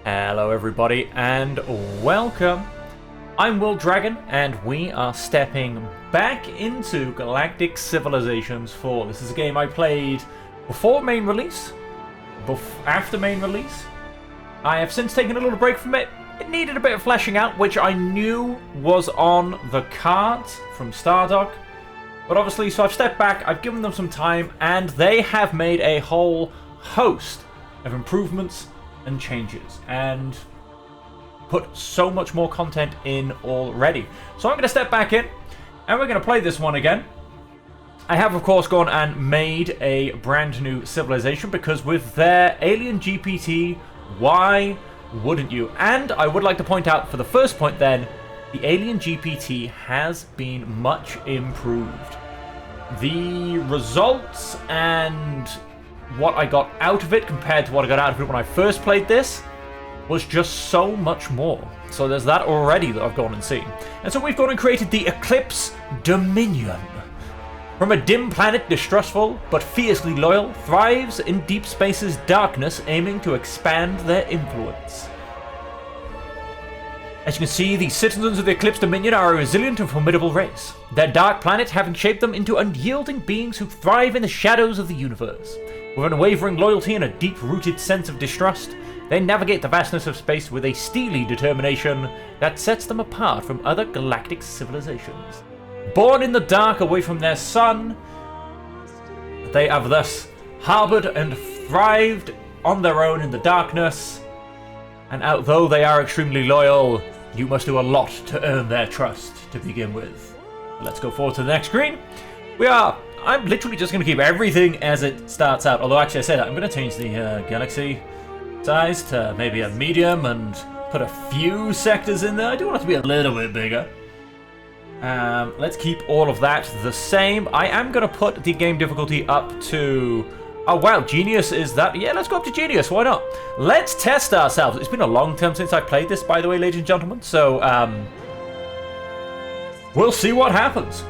Hello everybody and welcome. I'm Will Dragon and we are stepping back into Galactic Civilizations IV. This is a game I played before main release, after main release. I have since taken a little break from it. It needed a bit of fleshing out, which I knew was on the cards from Stardock. But obviously, so I've stepped back, I've given them some time, and they have made a whole host of improvements and changes, and put so much more content in already. So I'm going to step back in, and we're going to play this one again. I have, of course, gone and made a brand new civilization, because with their Alien GPT, why wouldn't you? And I would like to point out, for the first point then, the Alien GPT has been much improved. The results and what I got out of it compared to what I got out of it when I first played this was just so much more. So there's that already that I've gone and seen. And so we've gone and created the Eclipse Dominion. From a dim planet, distrustful but fiercely loyal, thrives in deep space's darkness, aiming to expand their influence. As you can see, the citizens of the Eclipse Dominion are a resilient and formidable race, their dark planet having shaped them into unyielding beings who thrive in the shadows of the universe. With unwavering loyalty and a deep-rooted sense of distrust, they navigate the vastness of space with a steely determination that sets them apart from other galactic civilizations. Born in the dark away from their sun, they have thus harbored and thrived on their own in the darkness, and although they are extremely loyal, you must do a lot to earn their trust to begin with. Let's go forward to the next screen. I'm literally just going to keep everything as it starts out. Although, actually, I said I'm going to change the galaxy size to maybe a medium and put a few sectors in there. I do want it to be a little bit bigger. Let's keep all of that the same. I am going to put the game difficulty up to... Oh, wow, Genius is that... Yeah, let's go up to Genius. Why not? Let's test ourselves. It's been a long time since I played this, by the way, ladies and gentlemen. So, we'll see what happens.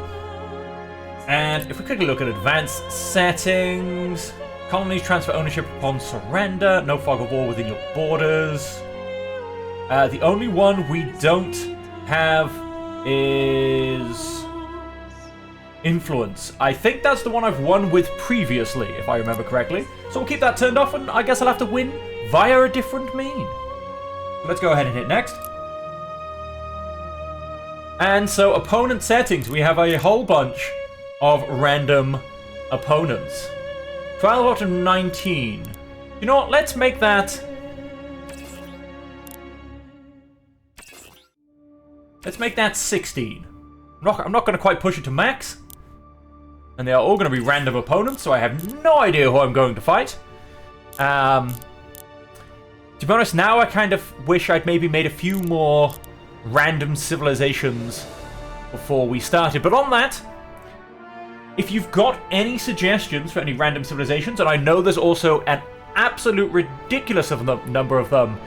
And if we quickly look at advanced settings, colonies transfer ownership upon surrender, no fog of war within your borders. The only one we don't have is influence. I think that's the one I've won with previously, if I remember correctly. So we'll keep that turned off, and I guess I'll have to win via a different mean. Let's go ahead and hit next. And so opponent settings, we have a whole bunch of random opponents. 12 out of 19. You know what? Let's make that... Let's make that 16. I'm not going to quite push it to max. And they are all going to be random opponents, so I have no idea who I'm going to fight. To be honest, now I kind of wish I'd maybe made a few more random civilizations before we started. But on that, if you've got any suggestions for any random civilizations, and I know there's also an absolute ridiculous number of them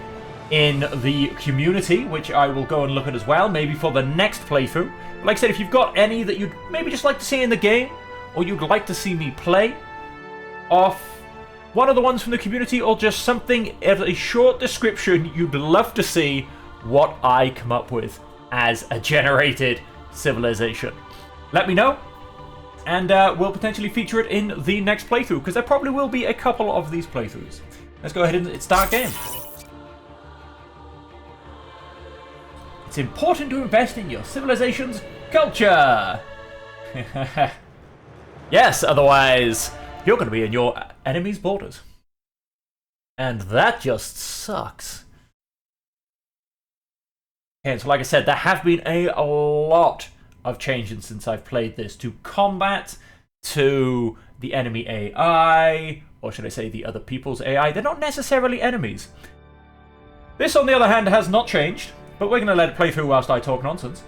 in the community, which I will go and look at as well, maybe for the next playthrough. But like I said, if you've got any that you'd maybe just like to see in the game, or you'd like to see me play off one of the ones from the community, or just something as a short description you'd love to see what I come up with as a generated civilization, let me know. And we'll potentially feature it in the next playthrough, because there probably will be a couple of these playthroughs. Let's go ahead and start game. It's important to invest in your civilization's culture. Yes, otherwise you're going to be in your enemy's borders. And that just sucks. Okay, so like I said, there have been a lot of changes since I've played this, to combat, to the enemy AI, or should I say the other people's AI. They're not necessarily enemies. This, on the other hand, has not changed, but we're going to let it play through whilst I talk nonsense.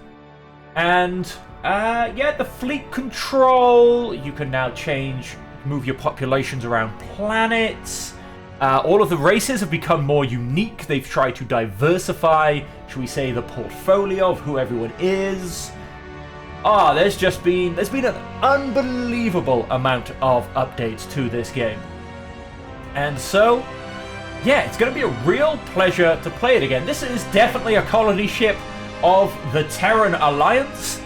And, yeah, the fleet control, you can now move your populations around planets. All of the races have become more unique. They've tried to diversify, should we say, the portfolio of who everyone is. There's been an unbelievable amount of updates to this game. And so, yeah, it's going to be a real pleasure to play it again. This is definitely a colony ship of the Terran Alliance.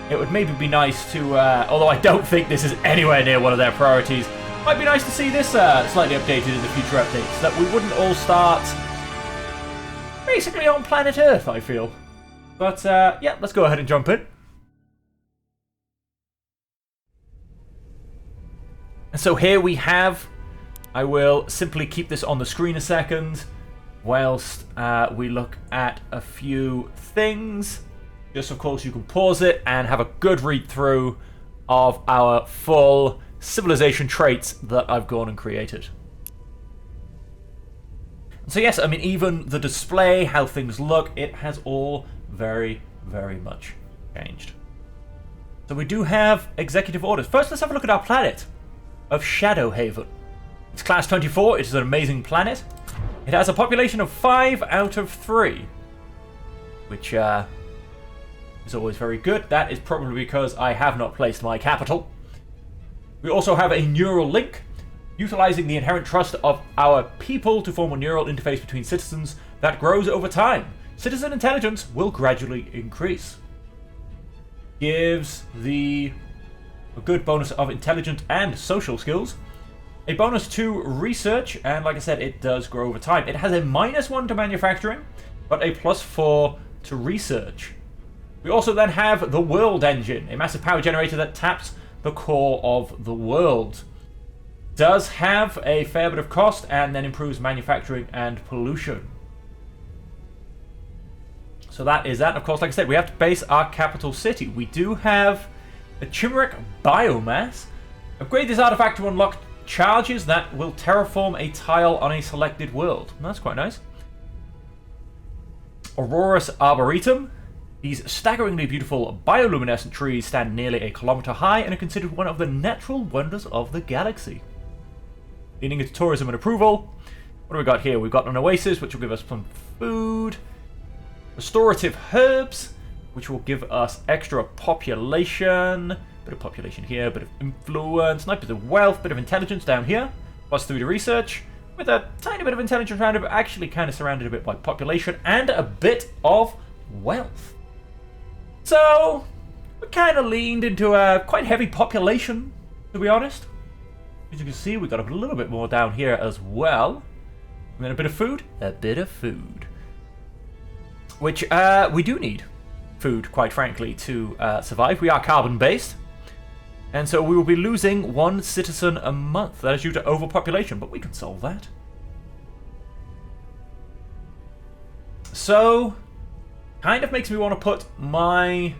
It would maybe be nice to, although I don't think this is anywhere near one of their priorities, might be nice to see this slightly updated in the future updates, that we wouldn't all start basically on planet Earth, I feel. But, yeah, let's go ahead and jump in. And so here we have, I will simply keep this on the screen a second, whilst we look at a few things. Just, of course, you can pause it and have a good read through of our full civilization traits that I've gone and created. So yes, I mean, even the display, how things look, it has all very, very much changed. So we do have executive orders. First, let's have a look at our planet of Shadowhaven. It's class 24. It is an amazing planet. It has a population of 5 out of 3, which is always very good. That is probably because I have not placed my capital. We also have a neural link, utilizing the inherent trust of our people to form a neural interface between citizens that grows over time. Citizen intelligence will gradually increase. Gives a good bonus of intelligence and social skills. A bonus to research, and like I said, it does grow over time. It has a -1 to manufacturing, but a +4 to research. We also then have the World Engine, a massive power generator that taps the core of the world. Does have a fair bit of cost, and then improves manufacturing and pollution. So that is that. Of course, like I said, we have to base our capital city. We do have a chimeric biomass. Upgrade this artifact to unlock charges that will terraform a tile on a selected world. That's quite nice. Aurorus Arboretum. These staggeringly beautiful bioluminescent trees stand nearly a kilometer high and are considered one of the natural wonders of the galaxy. Leading into tourism and approval. What do we got here? We've got an oasis, which will give us some food. Restorative herbs, which will give us extra population. Bit of population here, bit of influence, nice bit of wealth, bit of intelligence down here. +3 to research, with a tiny bit of intelligence around it, but actually kind of surrounded a bit by population and a bit of wealth. So, we kind of leaned into a quite heavy population, to be honest. As you can see, we got a little bit more down here as well. And then a bit of food. A bit of food. Which, we do need food, quite frankly, to survive. We are carbon-based. And so we will be losing 1 citizen a month. That is due to overpopulation, but we can solve that. So, kind of makes me want to put my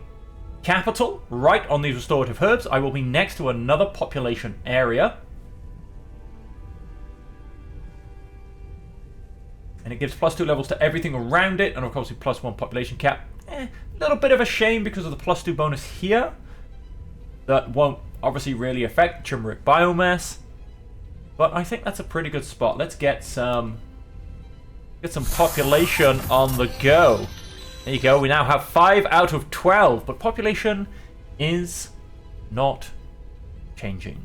capital right on these restorative herbs. I will be next to another population area. And it gives +2 levels to everything around it, and of course a +1 population cap. A little bit of a shame because of the +2 bonus here. That won't obviously really affect chimeric biomass. But I think that's a pretty good spot. Let's get some population on the go. There you go, we now have 5 out of 12, but population is not changing.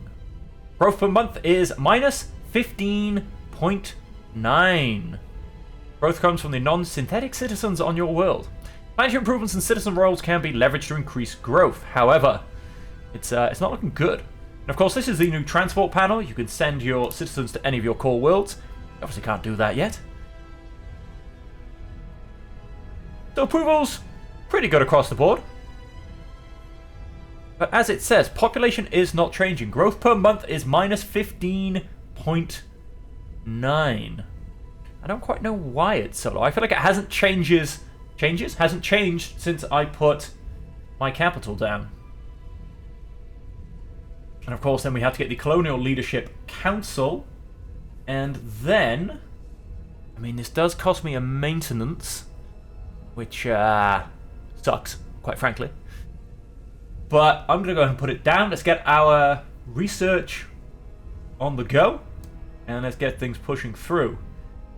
Growth per month is -15.9. Growth comes from the non-synthetic citizens on your world. Financial improvements and citizen roles can be leveraged to increase growth. However, it's not looking good. And of course, this is the new transport panel. You can send your citizens to any of your core worlds. You obviously can't do that yet. So approvals, pretty good across the board. But as it says, population is not changing. Growth per month is -15.9. I don't quite know why it's so low. I feel like it hasn't changed since I put my capital down. And of course, then we have to get the Colonial Leadership Council. And then, I mean, this does cost me a maintenance, which sucks, quite frankly. But I'm going to go ahead and put it down. Let's get our research on the go. And let's get things pushing through.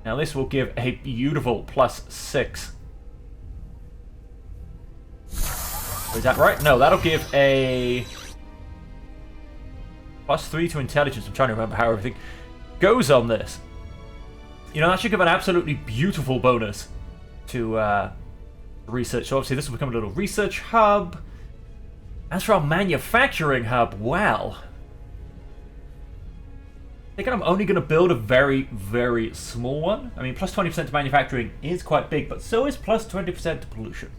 Now this will give a beautiful +6. Is that right? No, that'll give a +3 to intelligence. I'm trying to remember how everything goes on this. You know, that should give an absolutely beautiful bonus to research. So obviously this will become a little research hub. As for our manufacturing hub, well, I think I'm only going to build a very, very small one. I mean, plus 20% to manufacturing is quite big, but so is plus 20% to pollution.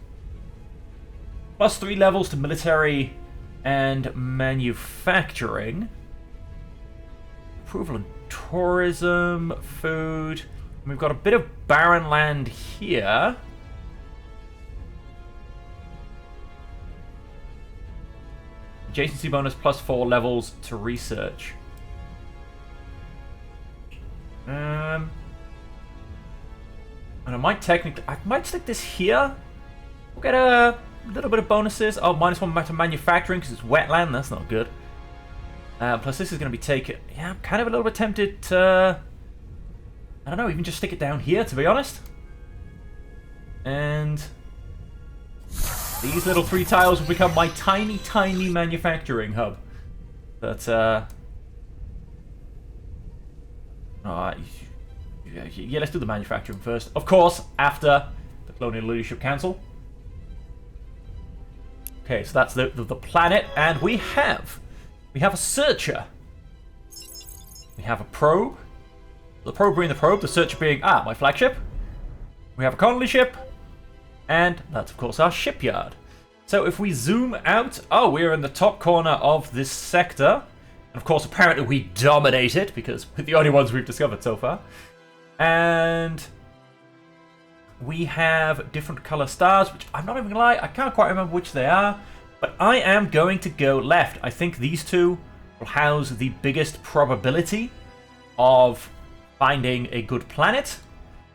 Plus 3 levels to military and manufacturing. Approval and tourism, food. We've got a bit of barren land here. Adjacency bonus plus 4 levels to research. And I might stick this here. We'll get a little bit of bonuses. Oh, -1 to manufacturing because it's wetland. That's not good. Plus this is going to be taken. Yeah, I'm kind of a little bit tempted to, I don't know, even just stick it down here, to be honest. And these little 3 tiles will become my tiny, tiny manufacturing hub. But, yeah, let's do the manufacturing first. Of course, after the Colonial Leadership Council. Okay, so that's the planet, and we have a searcher. We have a probe. The probe being the probe, the searcher being, my flagship. We have a colony ship. And that's, of course, our shipyard. So if we zoom out... Oh, we're in the top corner of this sector. And, of course, apparently we dominate it, because we're the only ones we've discovered so far. And we have different color stars, which I'm not even going to lie, I can't quite remember which they are. But I am going to go left. I think these two will house the biggest probability of finding a good planet.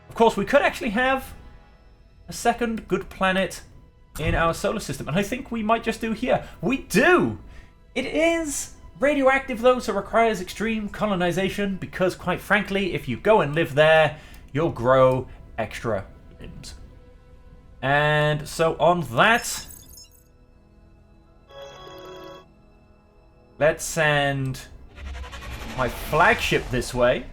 Of course, we could actually have a second good planet in our solar system. And I think we might just do here. We do! It is radioactive, though, so requires extreme colonization. Because, quite frankly, if you go and live there, you'll grow extra limbs. And so on that, let's send my flagship this way.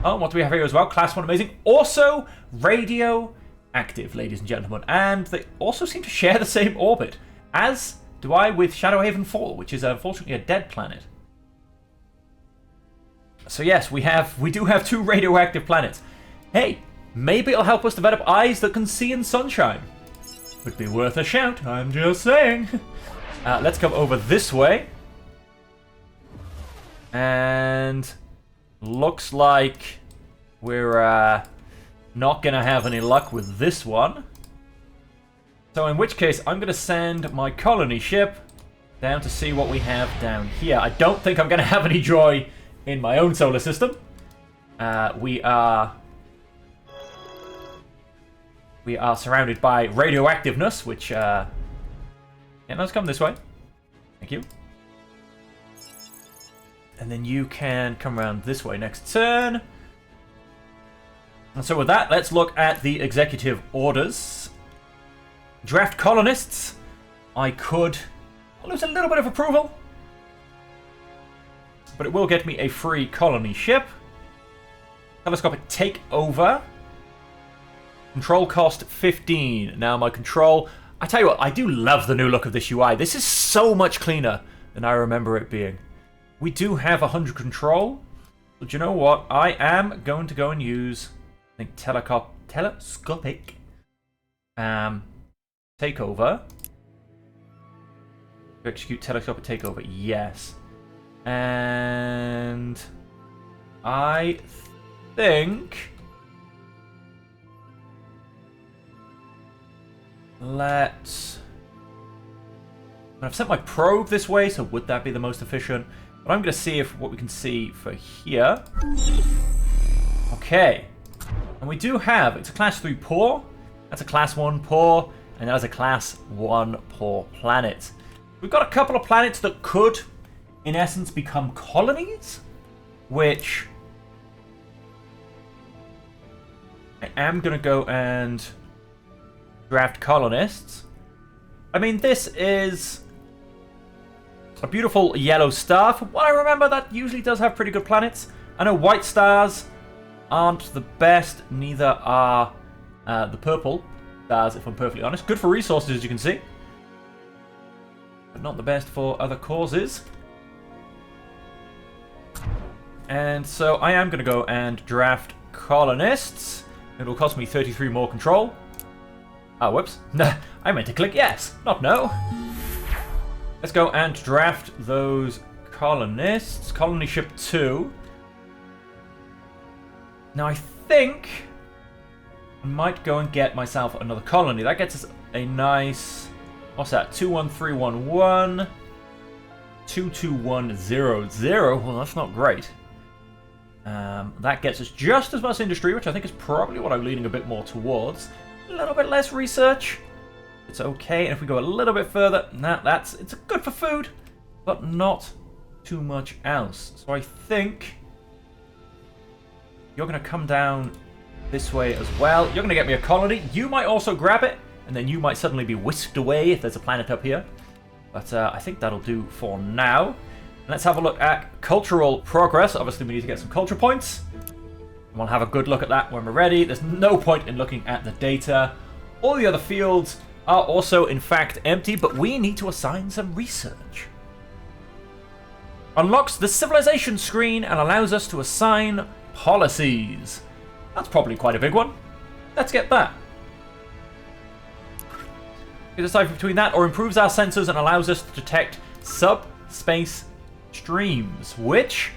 Oh, what do we have here as well? Class 1 amazing. Also, radioactive, ladies and gentlemen. And they also seem to share the same orbit, as do I with Shadowhaven 4, which is unfortunately a dead planet. So yes, we do have 2 radioactive planets. Hey, maybe it'll help us develop eyes that can see in sunshine. Would be worth a shout, I'm just saying. Let's come over this way. And looks like we're not going to have any luck with this one. So in which case, I'm going to send my colony ship down to see what we have down here. I don't think I'm going to have any joy in my own solar system. We are surrounded by radioactiveness, which... yeah, let's come this way. Thank you. And then you can come around this way next turn. And so with that, let's look at the executive orders. Draft colonists. I could lose a little bit of approval, but it will get me a free colony ship. Telescopic takeover. Control cost 15. Now my control... I tell you what, I do love the new look of this UI. This is so much cleaner than I remember it being. We do have 100 control. But you know what? I am going to go and use, I think, telescopic takeover. To execute telescopic takeover, yes. And I think let's... I've sent my probe this way, so would that be the most efficient? But I'm going to see what we can see for here. Okay. And we do have, it's a class 3 poor, that's a class 1 poor, and that is a class 1 poor planet. We've got a couple of planets that could, in essence, become colonies, which I am going to go and draft colonists. I mean, this is a beautiful yellow star. From what I remember, that usually does have pretty good planets. I know white stars aren't the best. Neither are the purple stars, if I'm perfectly honest. Good for resources, as you can see. But not the best for other causes. And so I am going to go and draft colonists. It'll cost me 33 more control. Ah, whoops. I meant to click yes, not no. Let's go and draft those colonists. Colony ship 2. Now I think I might go and get myself another colony. That gets us a nice... What's that? 21311. 22100. Well, that's not great. That gets us just as much industry, which I think is probably what I'm leaning a bit more towards. A little bit less research. It's okay. And if we go a little bit further, it's good for food, but not too much else. So I think you're going to come down this way as well. You're going to get me a colony. You might also grab it, and then you might suddenly be whisked away if there's a planet up here. But I think that'll do for now. Let's have a look at cultural progress. Obviously, we need to get some culture points. We'll have a good look at that when we're ready. There's no point in looking at the data. All the other fields are also, in fact, empty, but we need to assign some research. Unlocks the civilization screen and allows us to assign policies. That's probably quite a big one. Let's get that. We decide between that or improves our sensors and allows us to detect subspace streams, which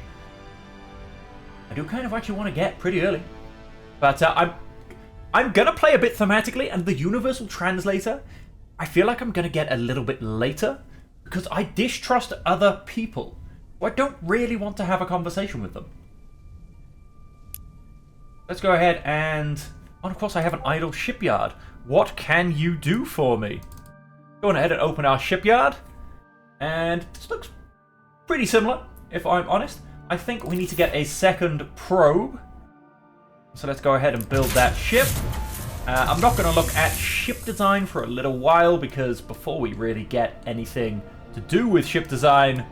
I do kind of actually want to get pretty early. But I'm going to play a bit thematically, and the Universal Translator, I feel like I'm going to get a little bit later, because I distrust other people. I don't really want to have a conversation with them. Let's go ahead and... Oh, of course, I have an idle shipyard. What can you do for me? Go ahead and open our shipyard. And this looks pretty similar, if I'm honest. I think we need to get a second probe. So let's go ahead and build that ship. I'm not going to look at ship design for a little while, because before we really get anything to do with ship design,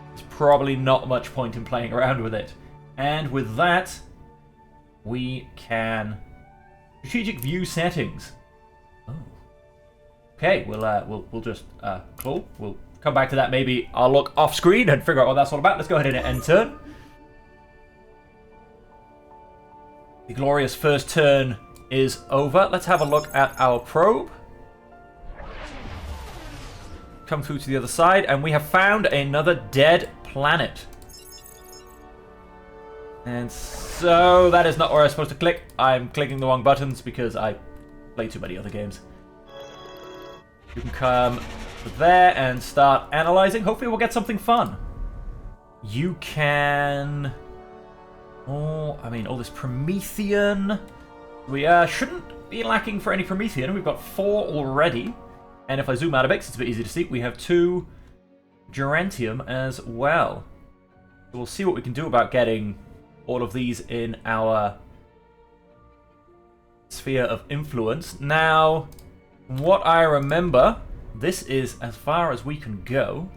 there's probably not much point in playing around with it. And with that, we can... Strategic view settings. Oh. Okay, we'll just... cool. We'll come back to that. Maybe I'll look off screen and figure out what that's all about. Let's go ahead and end turn. The glorious first turn is over. Let's have a look at our probe. Come through to the other side, and we have found another dead planet. And so that is not where I'm supposed to click. I'm clicking the wrong buttons because I play too many other games. You can come there and start analyzing. Hopefully we'll get something fun. You can... Oh, I mean, all this Promethean. We shouldn't be lacking for any Promethean. We've got 4 already. And if I zoom out a bit, 'cause it's a bit easy to see, we have 2 Gerantium as well. So we'll see what we can do about getting all of these in our sphere of influence. Now, from what I remember, this is as far as we can go.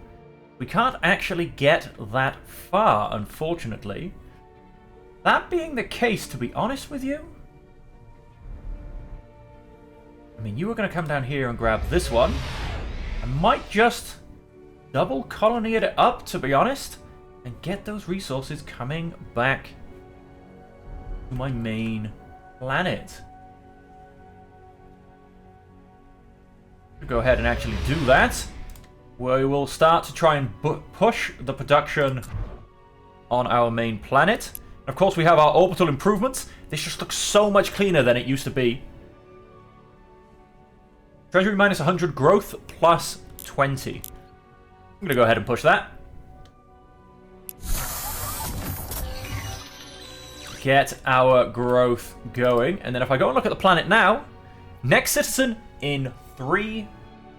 We can't actually get that far, unfortunately. That being the case, to be honest with you, I mean, you were going to come down here and grab this one. I might just double colony it up, to be honest, and get those resources coming back to my main planet. Go ahead and actually do that. We will start to try and push the production on our main planet. And of course, we have our orbital improvements. This just looks so much cleaner than it used to be. Treasury minus 100, growth plus 20. I'm going to go ahead and push that. Get our growth going. And then if I go and look at the planet now, next citizen in 3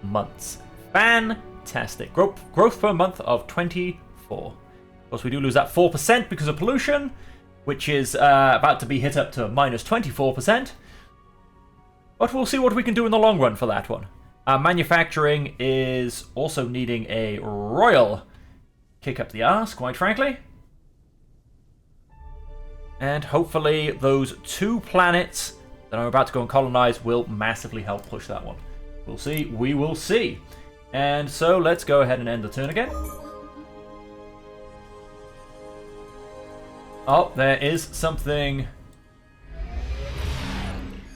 months. Fantastic. Growth per month of 24. Of course, we do lose that 4% because of pollution, which is about to be hit up to minus 24%. But we'll see what we can do in the long run for that one. Manufacturing is also needing a royal kick up the arse, quite frankly. And hopefully those 2 planets that I'm about to go and colonize will massively help push that one. We'll see. We will see. And so let's go ahead and end the turn again. Oh, there is something.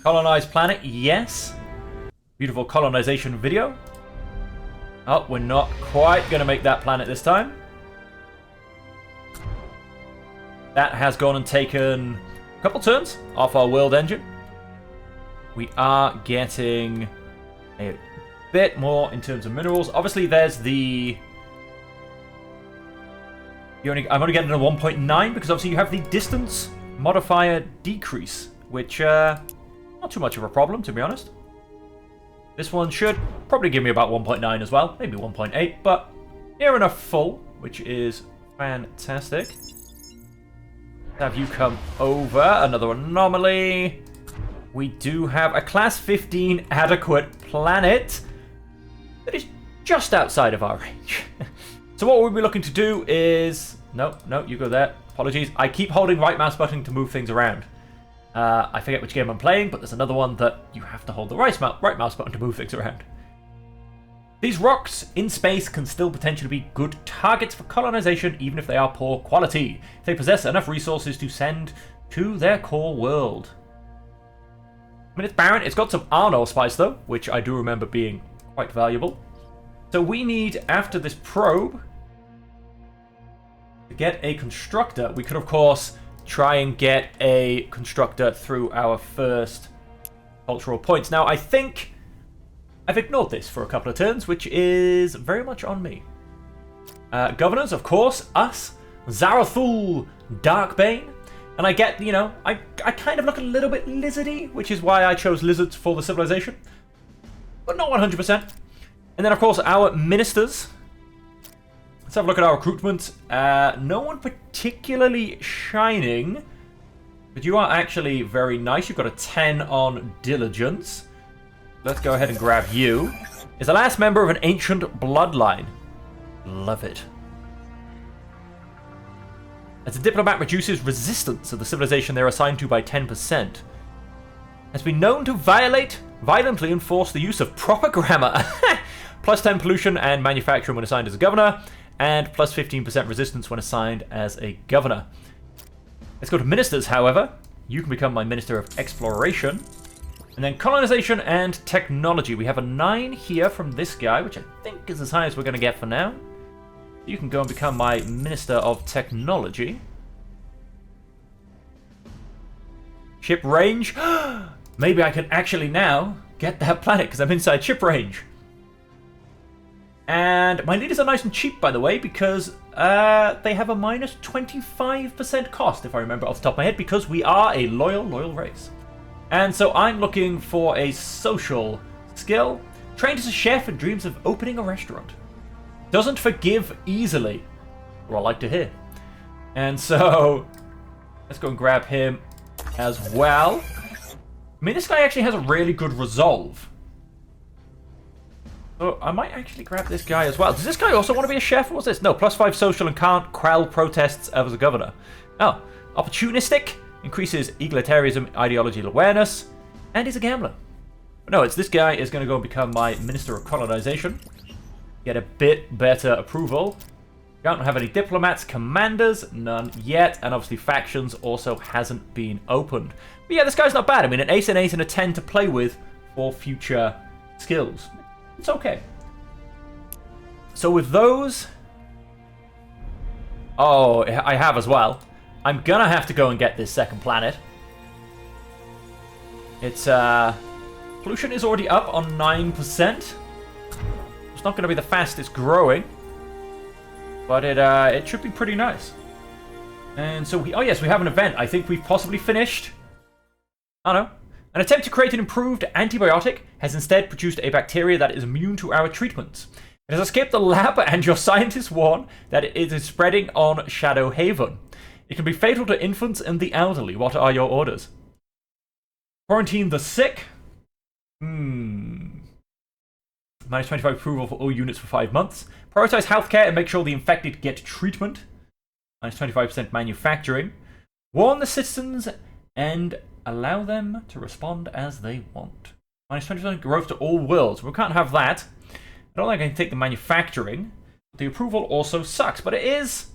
Colonized planet, yes. Beautiful colonization video. Oh, we're not quite going to make that planet this time. That has gone and taken a couple turns off our world engine. We are getting a bit more in terms of minerals. Obviously, there's the... I'm only getting a 1.9 because obviously you have the distance modifier decrease, which not too much of a problem, to be honest. This one should probably give me about 1.9 as well, maybe 1.8, but near enough full, which is fantastic. Have you come over? Another anomaly. We do have a class 15 adequate planet that is just outside of our range. So what we'll be looking to do is... No, you go there. Apologies. I keep holding right mouse button to move things around. I forget which game I'm playing, but there's another one that you have to hold the right mouse button to move things around. These rocks in space can still potentially be good targets for colonization, even if they are poor quality. If they possess enough resources to send to their core world. I mean, it's barren. It's got some Arno spice, though, which I do remember being quite valuable. So we need, after this probe, to get a constructor. We could, of course, try and get a constructor through our first cultural points. Now, I think I've ignored this for a couple of turns, which is very much on me. Governors, of course, us, Zarathul, Darkbane, and I get, you know, I kind of look a little bit lizardy, which is why I chose lizards for the civilization, but not 100%. And then, of course, our ministers. Let's have a look at our recruitment. No one particularly shining, but you are actually very nice. You've got a 10 on diligence. Let's go ahead and grab you. Is the last member of an ancient bloodline. Love it. As a diplomat reduces resistance of the civilization they're assigned to by 10%. Has been known to violently enforce the use of proper grammar. Plus 10 pollution and manufacturing when assigned as a governor. And plus 15% resistance when assigned as a governor. Let's go to ministers, however. You can become my Minister of Exploration. And then colonization and technology. We have a 9 here from this guy, which I think is as high as we're going to get for now. You can go and become my Minister of Technology. Ship range. Maybe I can actually now get that planet because I'm inside ship range. And my leaders are nice and cheap, by the way, because they have a minus 25% cost, if I remember off the top of my head, because we are a loyal race. And so I'm looking for a social skill. Trained as a chef and dreams of opening a restaurant. Doesn't forgive easily. Well, I like to hear. And so let's go and grab him as well. I mean, this guy actually has a really good resolve. So I might actually grab this guy as well. Does this guy also want to be a chef? What's this? No, plus 5 social and can't quell protests as a governor. Oh, opportunistic. Increases egalitarianism, ideological awareness. And he's a gambler. But no, it's this guy is going to go and become my Minister of Colonization. Get a bit better approval. Don't have any diplomats, commanders, none yet. And obviously factions also hasn't been opened. But yeah, this guy's not bad. I mean, an ace, an 8, and a 10 to play with for future skills. It's okay. So with those... Oh, I have as well. I'm gonna have to go and get this second planet. It's, pollution is already up on 9%. It's not gonna be the fastest growing. But it should be pretty nice. And so oh yes, we have an event. I think we've possibly finished. Oh no. An attempt to create an improved antibiotic has instead produced a bacteria that is immune to our treatments. It has escaped the lab and your scientists warn that it is spreading on Shadow Haven. It can be fatal to infants and the elderly. What are your orders? Quarantine the sick. Minus 25 approval for all units for 5 months. Prioritize healthcare and make sure the infected get treatment. Minus 25% manufacturing. Warn the citizens and allow them to respond as they want. Minus 20% growth to all worlds. We can't have that. I don't think I can take the manufacturing. The approval also sucks, but it is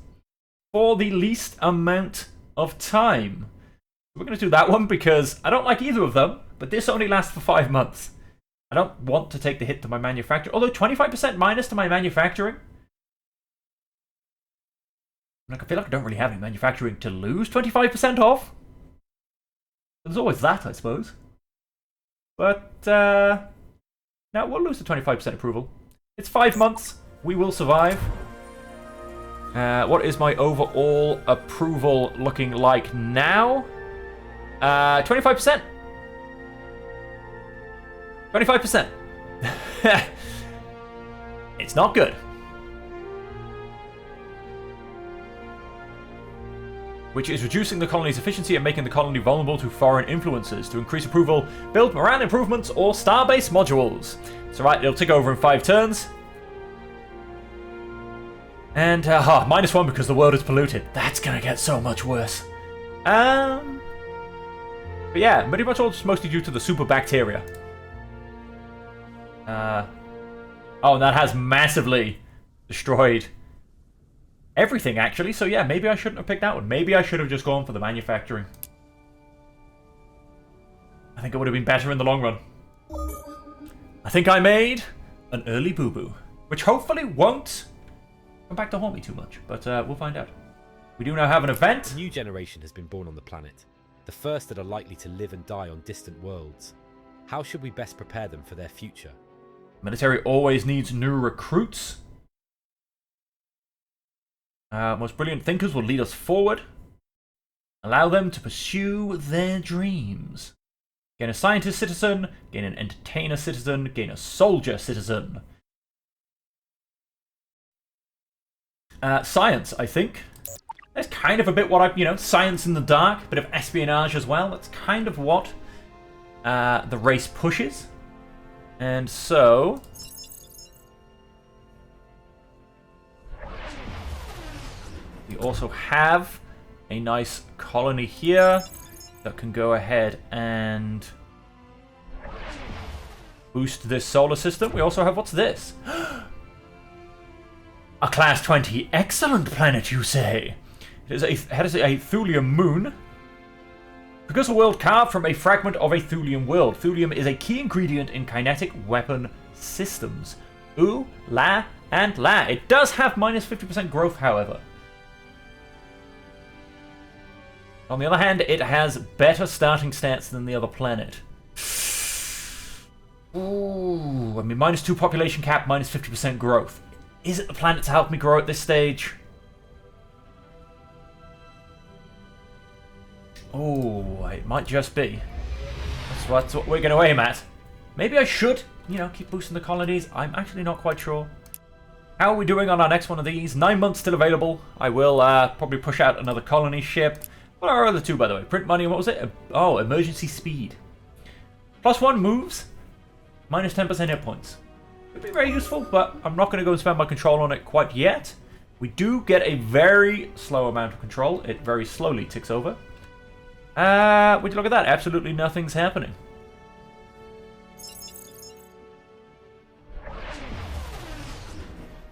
for the least amount of time. We're going to do that one because I don't like either of them, but this only lasts for 5 months. I don't want to take the hit to my manufacturing, although 25% minus to my manufacturing. Like, I feel like I don't really have any manufacturing to lose 25% off. There's always that, I suppose. But, no, we'll lose the 25% approval. It's 5 months. We will survive. What is my overall approval looking like now? 25%. 25%. It's not good. Which is reducing the colony's efficiency and making the colony vulnerable to foreign influences. To increase approval, build morale improvements or star-based modules. It's alright, it'll tick over in 5 turns. And, -1 because the world is polluted. That's gonna get so much worse. But yeah, pretty much all just mostly due to the super bacteria. Oh, and that has massively destroyed everything, actually. So yeah, maybe I shouldn't have picked that one. Maybe I should have just gone for the manufacturing. I think it would have been better in the long run. I think I made an early boo-boo, which hopefully won't come back to haunt me too much, but we'll find out. We do now have an event. A new generation has been born on the planet, the first that are likely to live and die on distant worlds. How should we best prepare them for their future? Military always needs new recruits. Most brilliant thinkers will lead us forward. Allow them to pursue their dreams. Gain a scientist citizen, gain an entertainer citizen, gain a soldier citizen. Science, I think. That's kind of a bit what science in the dark, bit of espionage as well. That's kind of what the race pushes. And so we also have a nice colony here that can go ahead and boost this solar system. We also have, what's this? A Class 20 excellent planet, you say? It is a thulium moon. Because a world carved from a fragment of a thulium world. Thulium is a key ingredient in kinetic weapon systems. Ooh, la, and la. It does have minus 50% growth, however. On the other hand, it has better starting stats than the other planet. Ooh, I mean, -2 population cap, minus 50% growth. Is it the planet to help me grow at this stage? Oh, it might just be. That's what we're going to aim at. Maybe I should, keep boosting the colonies. I'm actually not quite sure. How are we doing on our next one of these? 9 months still available. I will probably push out another colony ship. What are our other two, by the way? Print money, what was it? Oh, emergency speed. +1 moves. Minus 10% hit points. Could be very useful, but I'm not going to go and spend my control on it quite yet. We do get a very slow amount of control. It very slowly ticks over. Would you look at that? Absolutely nothing's happening.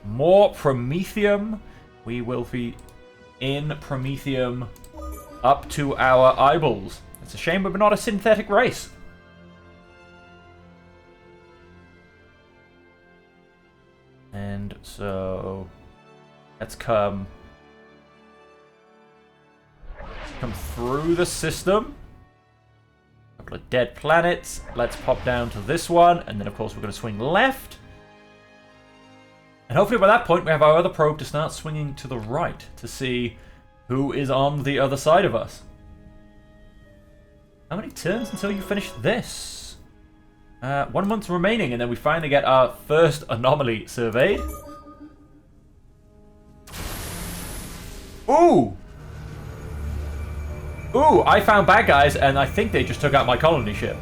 More Promethium. We will be in Promethium up to our eyeballs. It's a shame we're not a synthetic race. And so let's come through the system. A couple of dead planets. Let's pop down to this one, and then of course we're going to swing left. And hopefully by that point we have our other probe to start swinging to the right to see who is on the other side of us. How many turns until you finish this? 1 month remaining, and then we finally get our first anomaly surveyed. Ooh! Ooh, I found bad guys, and I think they just took out my colony ship.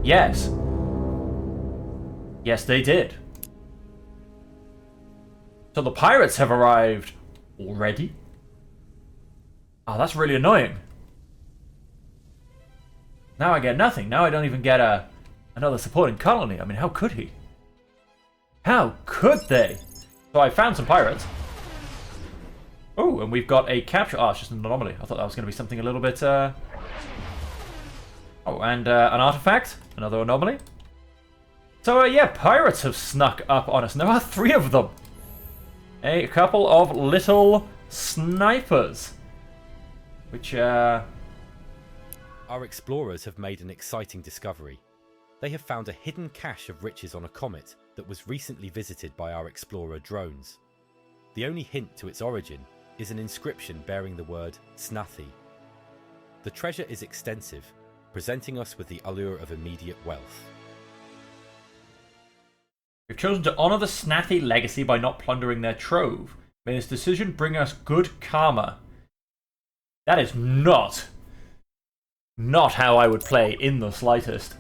Yes. Yes, they did. So the pirates have arrived. Already? Oh, that's really annoying. Now I get nothing. Now I don't even get another supporting colony. I mean, how could he? How could they? So I found some pirates. Oh, and we've got a capture. Oh, it's just an anomaly. I thought that was going to be something a little bit... Oh, and an artifact. Another anomaly. So, yeah, pirates have snuck up on us. And there are 3 of them. A couple of little snipers. Which, Our explorers have made an exciting discovery. They have found a hidden cache of riches on a comet that was recently visited by our explorer drones. The only hint to its origin is an inscription bearing the word Snathi. The treasure is extensive, presenting us with the allure of immediate wealth. We've chosen to honour the Snathi legacy by not plundering their trove. May this decision bring us good karma. That is not how I would play in the slightest.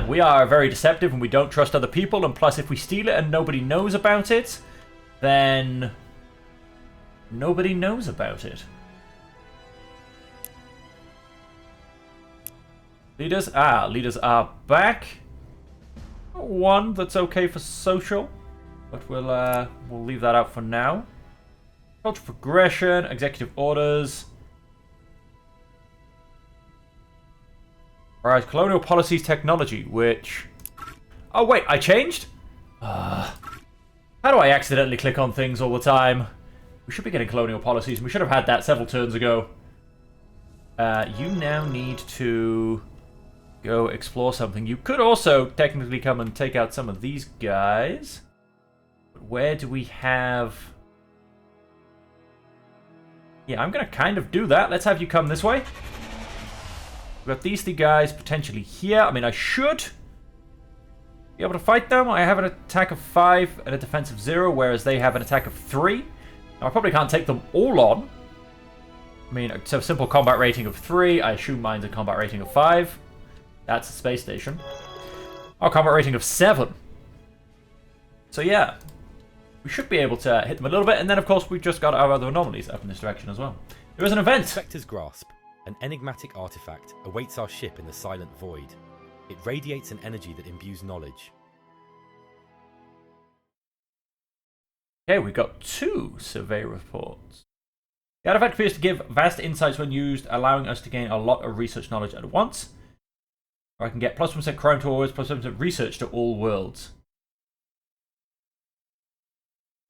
We are very deceptive and we don't trust other people, and plus if we steal it and nobody knows about it, then nobody knows about it. Leaders are back. One that's okay for social, but we'll leave that out for now. Cultural progression, executive orders. Alright, colonial policies technology, which... Oh wait, I changed? How do I accidentally click on things all the time? We should be getting colonial policies, and we should have had that several turns ago. You now need to go explore something. You could also technically come and take out some of these guys. But where do we have... Yeah, I'm going to kind of do that. Let's have you come this way. We've got these 3 guys potentially here. I mean, I should be able to fight them. I have an attack of 5 and a defense of 0, whereas they have an attack of 3. Now, I probably can't take them all on. I mean, so simple combat rating of 3. I assume mine's a combat rating of 5. That's a space station. Our combat rating of 7. So yeah, we should be able to hit them a little bit. And then, of course, we've just got our other anomalies up in this direction as well. There is an event. Spectre's Grasp. An enigmatic artifact awaits our ship in the silent void. It radiates an energy that imbues knowledge. Okay, we got 2 survey reports. The artifact appears to give vast insights when used, allowing us to gain a lot of research knowledge at once. Or I can get plus 1% crime to all worlds, plus 1% research to all worlds.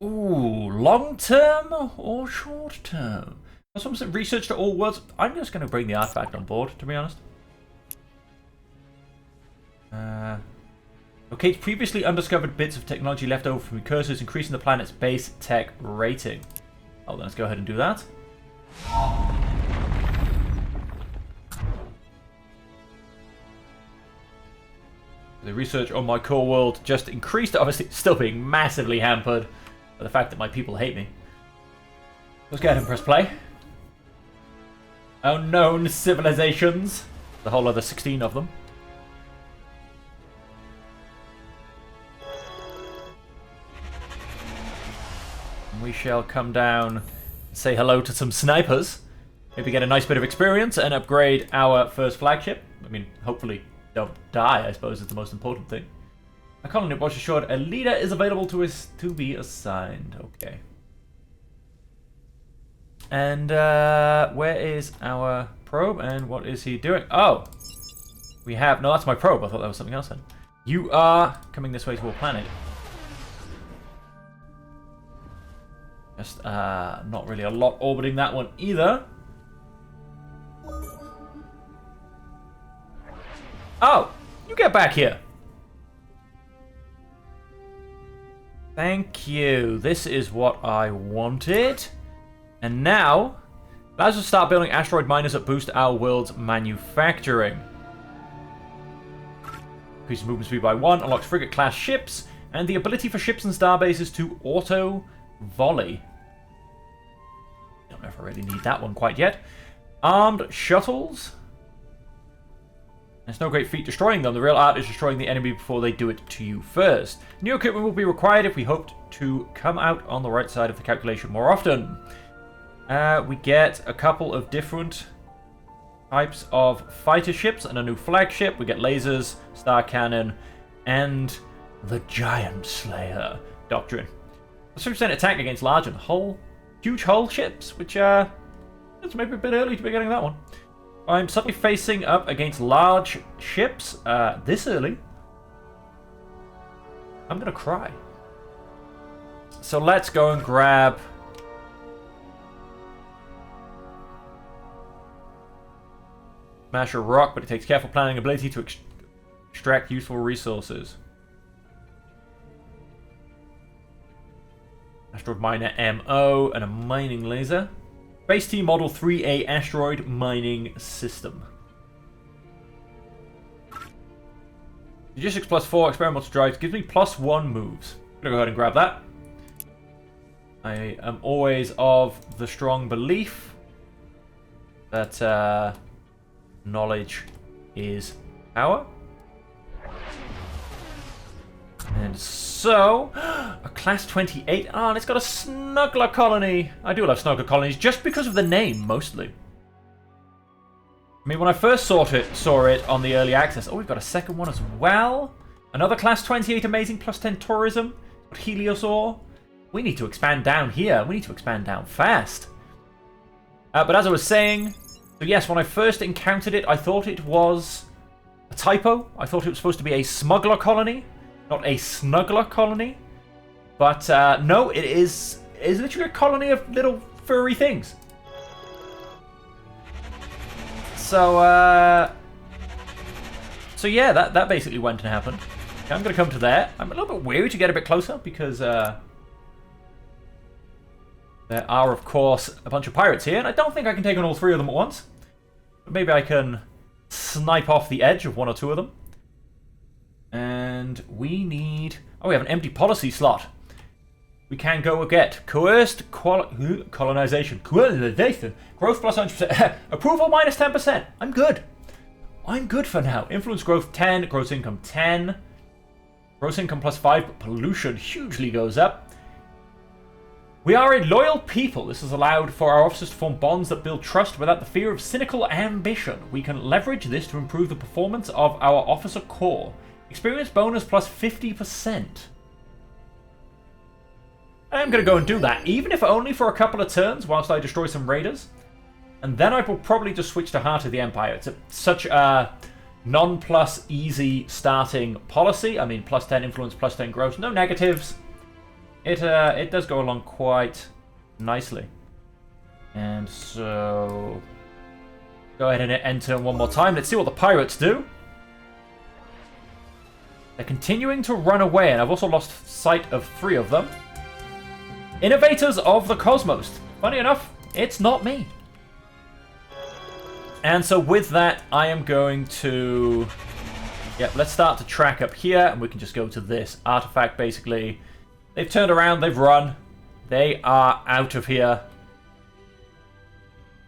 Ooh, long term or short term? Plus 1% research to all worlds. I'm just going to bring the artifact on board, to be honest. Locates previously undiscovered bits of technology left over from cursors, increasing the planet's base tech rating. Oh, then let's go ahead and do that. The research on my core world just increased, obviously still being massively hampered by the fact that my people hate me. Let's go ahead and press play. Unknown civilizations. The whole other 16 of them. And we shall come down and say hello to some snipers. Maybe get a nice bit of experience and upgrade our first flagship. I mean, hopefully don't die, I suppose is the most important thing. A colony watch assured a leader is available to us to be assigned. Okay. And where is our probe and what is he doing? Oh, we have... No, that's my probe. I thought that was something else then. You are coming this way to a planet. Just not really a lot orbiting that one either. Oh, you get back here. Thank you. This is what I wanted. And now, allows us to start building asteroid miners that boost our world's manufacturing. Increases movement speed by 1, unlocks frigate-class ships, and the ability for ships and starbases to auto-volley. Don't know if I really need that one quite yet. Armed shuttles. It's no great feat destroying them. The real art is destroying the enemy before they do it to you first. New equipment will be required if we hoped to come out on the right side of the calculation more often. We get a couple of different types of fighter ships and a new flagship. We get lasers, star cannon, and the Giant Slayer Doctrine. A 6% attack against large and huge hull ships, which it's maybe a bit early to be getting that one. I'm suddenly facing up against large ships this early. I'm gonna cry. So let's go and grab Smash a rock, but it takes careful planning and ability to extract useful resources. Asteroid Miner MO and a mining laser. Base Team Model 3A Asteroid Mining System. Logistics +4 experimental drives gives me +1 moves. I'm gonna go ahead and grab that. I am always of the strong belief that knowledge is power. And so, a class 28. Oh, and it's got a snuggler colony. I do love snuggler colonies just because of the name, mostly. I mean, when I first saw it on the early access. Oh, we've got a second one as well. Another class 28 amazing +10 tourism. Helios ore. We need to expand down here. We need to expand down fast. But as I was saying, so yes, when I first encountered it, I thought it was a typo. I thought it was supposed to be a smuggler colony. Not a snuggler colony, but no, it is literally a colony of little furry things. So yeah, that basically went and happened. Okay, I'm going to come to there. I'm a little bit weary to get a bit closer because there are, of course, a bunch of pirates here, and I don't think I can take on all three of them at once. But maybe I can snipe off the edge of one or two of them. And we need... Oh, we have an empty policy slot. We can go get coerced colonization. Colonization. Growth +100%. Approval -10%. I'm good. I'm good for now. Influence growth 10. Gross income 10. Gross income +5. But pollution hugely goes up. We are a loyal people. This has allowed for our officers to form bonds that build trust without the fear of cynical ambition. We can leverage this to improve the performance of our officer corps. Experience bonus +50%. I'm going to go and do that, even if only for a couple of turns whilst I destroy some raiders. And then I will probably just switch to Heart of the Empire. It's such a non-plus easy starting policy. I mean, +10 influence, +10 growth, no negatives. It does go along quite nicely. And so... Go ahead and enter one more time. Let's see what the pirates do. They're continuing to run away, and I've also lost sight of 3 of them. Innovators of the Cosmos. Funny enough, it's not me. And so with that, I am going to... Yep, let's start to track up here, and we can just go to this artifact, basically. They've turned around, they've run. They are out of here.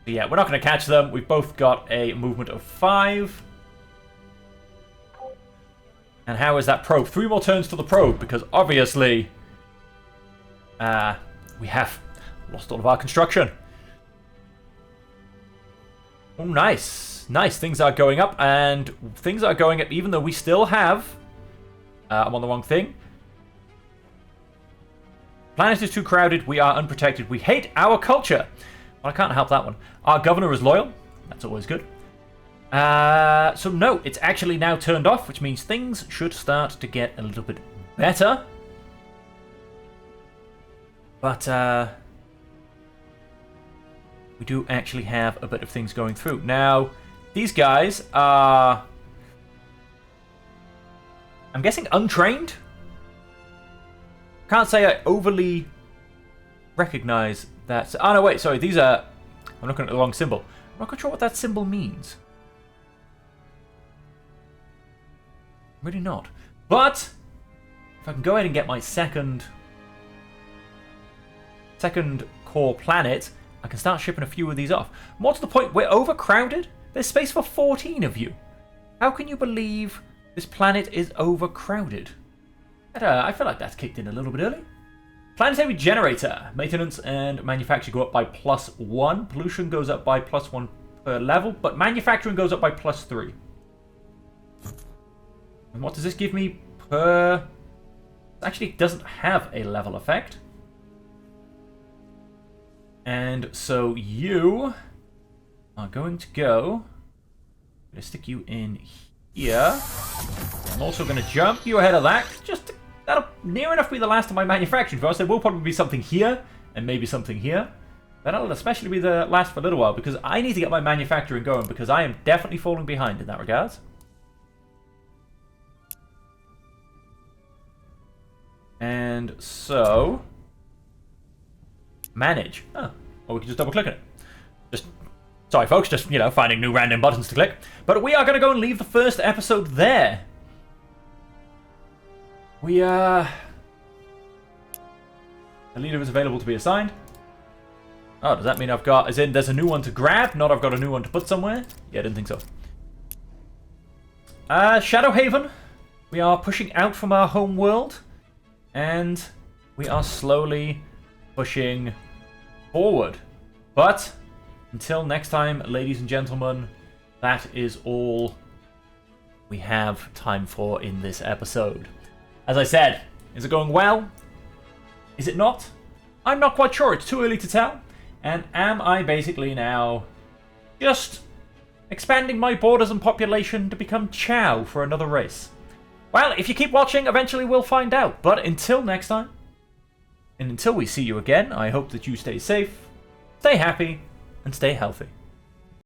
But yeah, we're not going to catch them. We've both got a movement of 5. And how is that probe? 3 more turns to the probe, because obviously we have lost all of our construction. Oh, nice. Nice. Things are going up, and things are going up even though we still have... I'm on the wrong thing. Planet is too crowded. We are unprotected. We hate our culture. Well, I can't help that one. Our governor is loyal. That's always good. So no, it's actually now turned off, which means things should start to get a little bit better. But we do actually have a bit of things going through. Now, these guys are, I'm guessing, untrained? Can't say I overly recognize that. Oh no, wait, sorry, these are, I'm looking at the wrong symbol. I'm not quite sure what that symbol means. Really not. But if I can go ahead and get my second core planet, I can start shipping a few of these off. More to the point, we're overcrowded. There's space for 14 of you. How can you believe this planet is overcrowded? I feel like that's kicked in a little bit early. Planetary generator. Maintenance and manufacture go up by +1. Pollution goes up by +1 per level, but manufacturing goes up by +3. And what does this give me per... Actually, it doesn't have a level effect. And so you are going to go... I'm going to stick you in here. I'm also going to jump you ahead of that. That'll near enough be the last of my manufacturing for us. There will probably be something here, and maybe something here. That'll especially be the last for a little while, because I need to get my manufacturing going, because I am definitely falling behind in that regard. And so... Manage. Oh, or we can just double click on it. Sorry folks, just, finding new random buttons to click. But we are going to go and leave the first episode there. A leader is available to be assigned. Oh, does that mean there's a new one to grab, not I've got a new one to put somewhere? Yeah, I didn't think so. Shadowhaven. We are pushing out from our home world. And we are slowly pushing forward. But, until next time, ladies and gentlemen, that is all we have time for in this episode. As I said, is it going well? Is it not? I'm not quite sure. It's too early to tell. And am I basically now just expanding my borders and population to become chow for another race? Well, if you keep watching, eventually we'll find out. But until next time, and until we see you again, I hope that you stay safe, stay happy, and stay healthy.